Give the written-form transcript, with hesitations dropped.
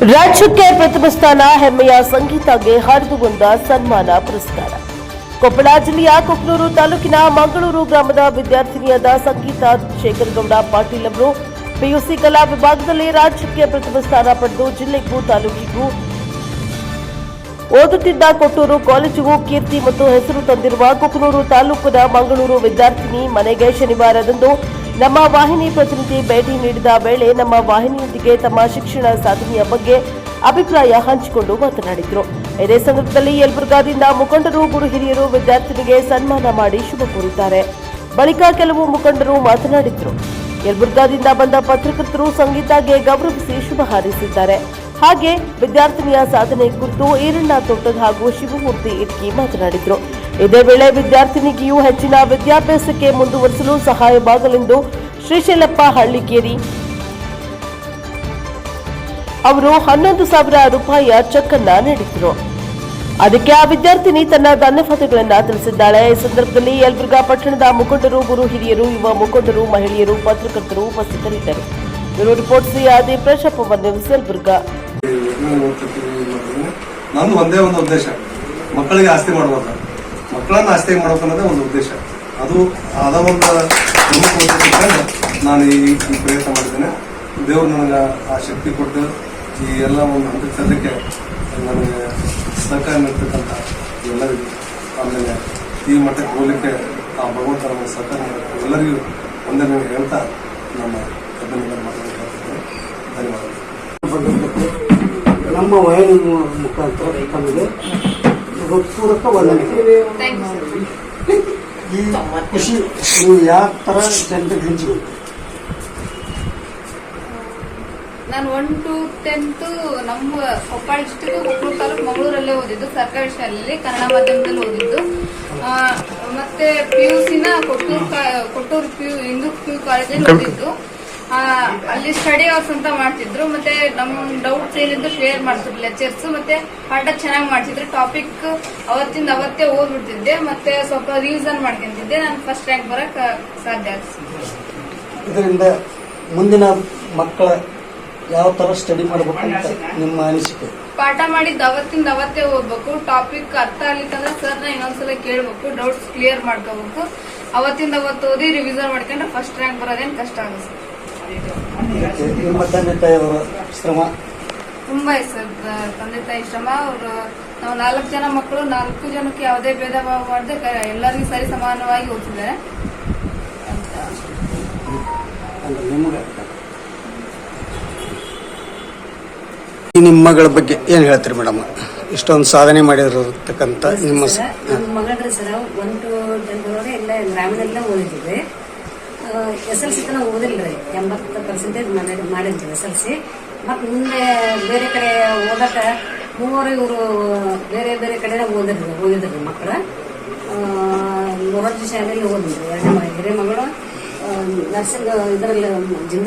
ರಾಜ್ಯಕ್ಕೆ ಪ್ರಥಮ ಸ್ಥಾನ ಹೆಮ್ಮೆಯ ಸಂಗೀತಗೆ ಹರಿದು ಬಂದ ಸನ್ಮಾನ ಪುರಸ್ಕಾರ. ಕೊಪ್ಪಳ ಜಿಲ್ಲೆಯ ಕೊಕ್ಕನೂರು ತಾಲೂಕಿನ ಮಂಗಳೂರು ಗ್ರಾಮದ ವಿದ್ಯಾರ್ಥಿನಿಯಾದ ಸಂಗೀತ ಶೇಖರಗೌಡ ಪಾಟೀಲ್ ಅವರು ಪಿಯುಸಿ ಕಲಾ ವಿಭಾಗದಲ್ಲಿ ರಾಜ್ಯಕ್ಕೆ ಪ್ರಥಮ ಸ್ಥಾನ ಪಡೆದು ಜಿಲ್ಲೆಗೂ ತಾಲೂಕಿಗೂ ಓದುತ್ತಿದ್ದ ಕೊಟ್ಟೂರು ಕಾಲೇಜಿಗೂ ಕೀರ್ತಿ ಮತ್ತು ಹೆಸರು ತಂದಿರುವ ಕೊಕ್ಕನೂರು ತಾಲೂಕಿನ ಮಂಗಳೂರು ವಿದ್ಯಾರ್ಥಿನಿ ಮನೆಗೆ ಶನಿವಾರದಂದು ನಮ್ಮ ವಾಹಿನಿ ಪ್ರತಿನಿಧಿ ಭೇಟಿ ನೀಡಿದ ವೇಳೆ ನಮ್ಮ ವಾಹಿನಿಯೊಂದಿಗೆ ತಮ್ಮ ಶಿಕ್ಷಣ ಸಾಧನೆಯ ಬಗ್ಗೆ ಅಭಿಪ್ರಾಯ ಹಂಚಿಕೊಂಡು ಮಾತನಾಡಿದರು. ಇದೇ ಸಂದರ್ಭದಲ್ಲಿ ಯಲಬುರ್ಗಾದಿಂದ ಮುಖಂಡರು ಗುರು ಹಿರಿಯರು ವಿದ್ಯಾರ್ಥಿನಿಗೆ ಸನ್ಮಾನ ಮಾಡಿ ಶುಭ ಕೋರಿದ್ದಾರೆ. ಬಳಿಕ ಕೆಲವು ಮುಖಂಡರು ಮಾತನಾಡಿದರು. ಯಲಬುರ್ಗಾದಿಂದ ಬಂದ ಪತ್ರಕರ್ತರು ಸಂಗೀತಗೆ ಗೌರವಿಸಿ ಶುಭ ಹಾರೈಸಿದ್ದಾರೆ. ಹಾಗೆ ವಿದ್ಯಾರ್ಥಿನಿಯ ಸಾಧನೆ ಕುರಿತು ಈರಣ್ಣ ತೋಟದ ಹಾಗೂ ಶಿವಮೂರ್ತಿ ಇಟ್ಕಿ ಮಾತನಾಡಿದರು. ಇದೇ ವೇಳೆ ವಿದ್ಯಾರ್ಥಿನಿಗೆಯೂ ಹೆಚ್ಚಿನ ವಿದ್ಯಾಭ್ಯಾಸಕ್ಕೆ ಮುಂದುವರಿಸಲು ಸಹಾಯವಾಗಲೆಂದು ಶ್ರೀಶೈಲಪ್ಪ ಹಳ್ಳಿಕೇರಿ ಅವರು 11,000 ರೂಪಾಯಿಯ ಚೆಕ್ ಅನ್ನ ನೀಡಿದರು. ಅದಕ್ಕೆ ಆ ವಿದ್ಯಾರ್ಥಿನಿ ತನ್ನ ಧನ್ಯವಾದಗಳನ್ನು ತಿಳಿಸಿದ್ದಾಳೆ. ಈ ಸಂದರ್ಭದಲ್ಲಿ ಯಲಬುರ್ಗಾ ಪಟ್ಟಣದ ಮುಖಂಡರು, ಗುರು ಹಿರಿಯರು, ಯುವ ಮುಖಂಡರು, ಮಹಿಳೆಯರು, ಪತ್ರಕರ್ತರು ಉಪಸ್ಥಿತರಿದ್ದರು. ಬ್ಯೂರೋ ರಿಪೋರ್ಟ್ ಸಿಆದಿ ಪ್ರಶಾಪವರ್ ನ್ಯೂಸ್ ಯಲಬುರ್ಗಾ. ನಂದು ಒಂದೇ ಒಂದು ಉದ್ದೇಶ, ಮಕ್ಕಳಿಗೆ ಆಸ್ತಿ ಮಾಡಬೇಕು, ಮಕ್ಕಳನ್ನ ಆಸ್ತಿ ಮಾಡಬೇಕು ಅನ್ನೋದೇ ಒಂದು ಉದ್ದೇಶ. ಅದು ಅದ ಒಂದು ಪ್ರಮುಖ ಉದ್ದೇಶ ನಾನು ಈ ಪ್ರಯತ್ನ ಮಾಡಿದ್ದೇನೆ. ದೇವರು ನನಗೆ ಆ ಶಕ್ತಿ ಕೊಟ್ಟು ಈ ಎಲ್ಲ ಒಂದು ಹಂತಕ್ಕೆ ಸದ್ಯಕ್ಕೆ ನನಗೆ ಸಹಕಾರ ನೀಡ್ತಕ್ಕಂಥ ಎಲ್ಲರಿಗೂ, ಆಮೇಲೆ ಈ ಮಟ್ಟಕ್ಕೆ ಹೋಗ್ಲಿಕ್ಕೆ ಆ ಭಗವಂತ ನಮಗೆ ಸಹಕಾರ ಎಲ್ಲರಿಗೂ ಒಂದೇ ಹೇಳ್ತಾ ನಮ್ಮ ಅಭಿನಂದನೆ ಮಾತಾಡ್ತಿದ್ದೇನೆ. ಧನ್ಯವಾದಗಳು. ನಮ್ಮ ವಾಹಿನಿ ಮುಖಾಂತರ ತಮಗೆ ಹೃತ್ಪೂರ್ವಕ ವಂದನೆ. ಈ ಖುಷಿ ನೀವು ಯಾವ ಥರ ಜನರಿಗೆ ಹಂಚಿಕೊಂಡು? ನಾನು 1 to 10th ನಮ್ಮ ಕೊಪ್ಪಳ ಡಿಸ್ಟಿಕ್ ಕೊಪ್ಪಳ ತಾಲೂಕು ಮಂಗಳೂರಲ್ಲೇ ಓದಿದ್ದು, ಸರ್ಕಾರಿ ಶಾಲೆಯಲ್ಲಿ ಕನ್ನಡ ಮಾಧ್ಯಮದಲ್ಲಿ ಓದಿದ್ದು. ಮತ್ತೆ PUC ಕೊಟ್ಟೂರು ಹಿಂದೂ PU ಕಾಲೇಜಲ್ಲಿ ಓದಿದ್ದು. ಅಲ್ಲಿ ಸ್ಟಡಿ ಅವರ್ಸ್ ಅಂತ ಮಾಡ್ತಿದ್ರು. ಮತ್ತೆ ನಮ್ ಡೌಟ್ಸ್ ಏನಿದ್ರು ಕ್ಲಿಯರ್ ಮಾಡ್ತಿದ್ರು ಲೆಕ್ಚರ್ಸ್. ಮತ್ತೆ ಪಾಠ ಚೆನ್ನಾಗಿ ಮಾಡ್ತಿದ್ರು. ಟಾಪಿಕ್ ಅವತ್ತಿಂದ ಅವತ್ತೇ ಓದ್ಬಿಡ್ತಿದ್ದೆ. ಮತ್ತೆ ಸ್ವಲ್ಪ ರಿವಿಷನ್ ಮಾಡ್ಕೊಂತಿದ್ದೆ. ನಾನು ಫಸ್ಟ್ ರ್ಯಾಂಕ್ ಬರಕ್ ಸಾಧ್ಯ ಆಗ್ತದೆ. ಇದರಿಂದ ಮುಂದಿನ ಮಕ್ಕಳ ಯಾವ ತರ ಸ್ಟಡಿ ಮಾಡ್ಬೇಕಂತ ನಿಮ್ಮ ಅನಿಸಿಕೆ? ಪಾಠ ಮಾಡಿದ್ದು ಅವತ್ತಿಂದ ಅವತ್ತೇ ಓದ್ಬೇಕು. ಟಾಪಿಕ್ ಅರ್ಥ ಆಗ್ಲಿಕ್ಕಂದ್ರೆ ಸರ್ನ ಇನ್ನೊಂದ್ಸಲ ಕೇಳ್ಬೇಕು, ಡೌಟ್ಸ್ ಕ್ಲಿಯರ್ ಮಾಡ್ಕೋಬೇಕು. ಅವತ್ತಿಂದ ಅವತ್ತು ಓದಿ ರಿವಿಷನ್ ಮಾಡ್ಕೊಂಡ್ರೆ ಫಸ್ಟ್ ರ್ಯಾಂಕ್ ಬರೋದೇನು ಕಷ್ಟ ಆಗುತ್ತೆ. ನಿಮ್ಮ ತಂದೆ ತಾಯಿಯವರ ಶ್ರಮ ತುಂಬಾ ಸರ್. ತಂದೆ ತಾಯಿ ಶ್ರಮ. ಅವರು ನಾವು 4 ಜನ ಮಕ್ಕಳು, 4 ಜನಕ್ಕೆ ಯಾವುದೇ ಭೇದ ಭಾವ ಮಾಡದೆ ಎಲ್ಲರಿಗೂ ಸರಿ ಸಮಾನವಾಗಿ ಓದಿದ್ದಾರೆ. ನಿಮ್ಮ ಮಗಳ ಬಗ್ಗೆ ಏನ್ ಹೇಳ್ತೀರಿ ಮೇಡಮ್? ಇಷ್ಟೊಂದು ಸಾಧನೆ ಮಾಡಿರತಕ್ಕಂತ ನಿಮ್ಮ ಮಗಳ್ರಿ ಸರ್ 1 to 10 ಎಲ್ಲ ಗ್ರಾಮೀಣಲ್ಲೇ ಓದಿದ್ವಿ. SLC ತನಕ ಓದಿಲ್ರಿ. 80% ಮಾಡಿದ್ವಿ SLC. ಮತ್ ಮುಂದೆ ಬೇರೆ ಕಡೆ ಓದಕ ಇವರು ಬೇರೆ ಬೇರೆ ಕಡೆ ಓದಿದ್ರಿ ಮಕ್ಕಳು. ಮೊರಾರ್ಜಿ ಶಾಲೆಯಲ್ಲಿ ಓದಿದ್ರು. ಎರಡನೇ ಮಗಳು ನರ್ಸಿಂಗ್ ಇದರಲ್ಲಿ